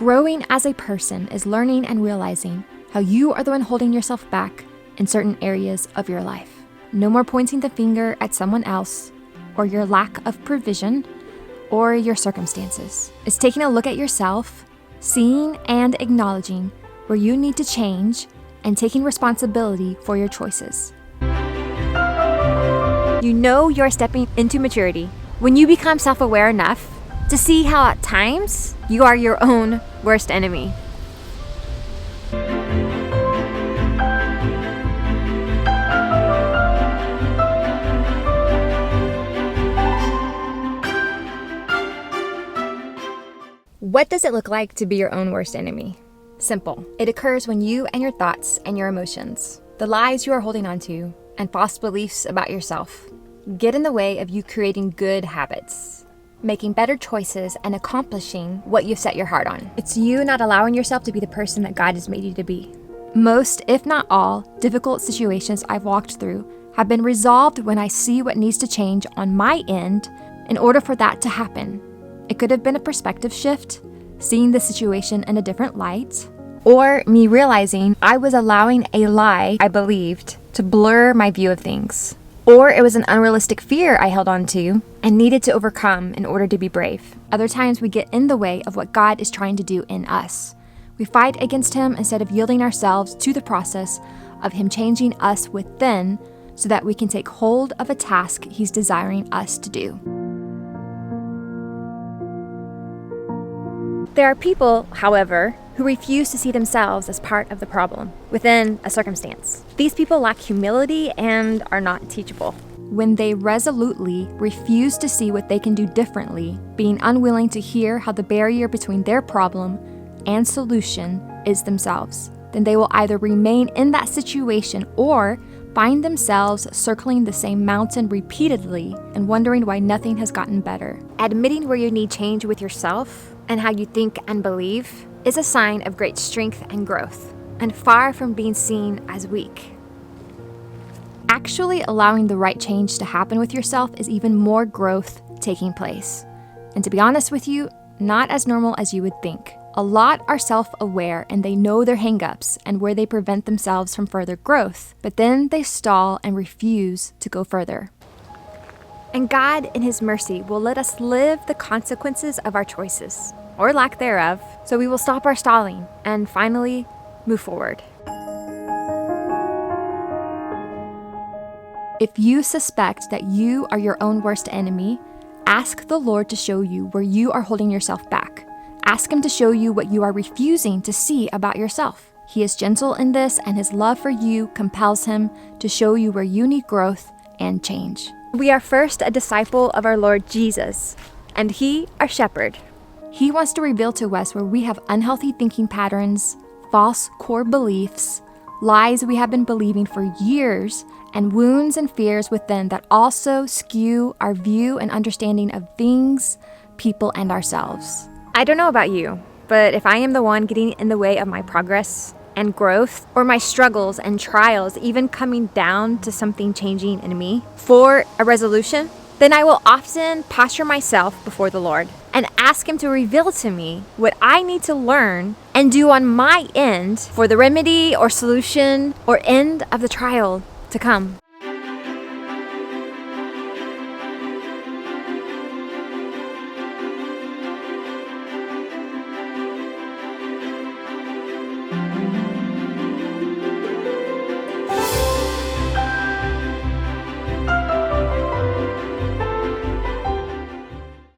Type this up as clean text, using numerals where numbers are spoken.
Growing as a person is learning and realizing how you are the one holding yourself back in certain areas of your life. No more pointing the finger at someone else or your lack of provision or your circumstances. It's taking a look at yourself, seeing and acknowledging where you need to change, and taking responsibility for your choices. You know you're stepping into maturity when you become self-aware enough to see how at times you are your own worst enemy. What does it look like to be your own worst enemy? Simple. It occurs when you and your thoughts and your emotions, the lies you are holding on to, and false beliefs about yourself get in the way of you creating good habits, making better choices, and accomplishing what you've set your heart on. It's you not allowing yourself to be the person that God has made you to be. Most, if not all, difficult situations I've walked through have been resolved when I see what needs to change on my end in order for that to happen. It could have been a perspective shift, seeing the situation in a different light, or me realizing I was allowing a lie I believed to blur my view of things. Or it was an unrealistic fear I held on to and needed to overcome in order to be brave. Other times we get in the way of what God is trying to do in us. We fight against Him instead of yielding ourselves to the process of Him changing us within so that we can take hold of a task He's desiring us to do. There are people, however, who refuse to see themselves as part of the problem within a circumstance. These people lack humility and are not teachable. When they resolutely refuse to see what they can do differently, being unwilling to hear how the barrier between their problem and solution is themselves, then they will either remain in that situation or find themselves circling the same mountain repeatedly and wondering why nothing has gotten better. Admitting where you need change with yourself and how you think and believe is a sign of great strength and growth, and far from being seen as weak. Actually allowing the right change to happen with yourself is even more growth taking place. And to be honest with you, not as normal as you would think. A lot are self-aware and they know their hang-ups and where they prevent themselves from further growth, but then they stall and refuse to go further. And God, in His mercy, will let us live the consequences of our choices, or lack thereof, so we will stop our stalling and finally move forward. If you suspect that you are your own worst enemy, ask the Lord to show you where you are holding yourself back. Ask Him to show you what you are refusing to see about yourself. He is gentle in this, and His love for you compels Him to show you where you need growth and change. We are first a disciple of our Lord Jesus, and He our shepherd. He wants to reveal to us where we have unhealthy thinking patterns, false core beliefs, lies we have been believing for years, and wounds and fears within that also skew our view and understanding of things, people, and ourselves. I don't know about you, but if I am the one getting in the way of my progress and growth, or my struggles and trials even coming down to something changing in me for a resolution, then I will often posture myself before the Lord and ask Him to reveal to me what I need to learn and do on my end for the remedy or solution or end of the trial to come.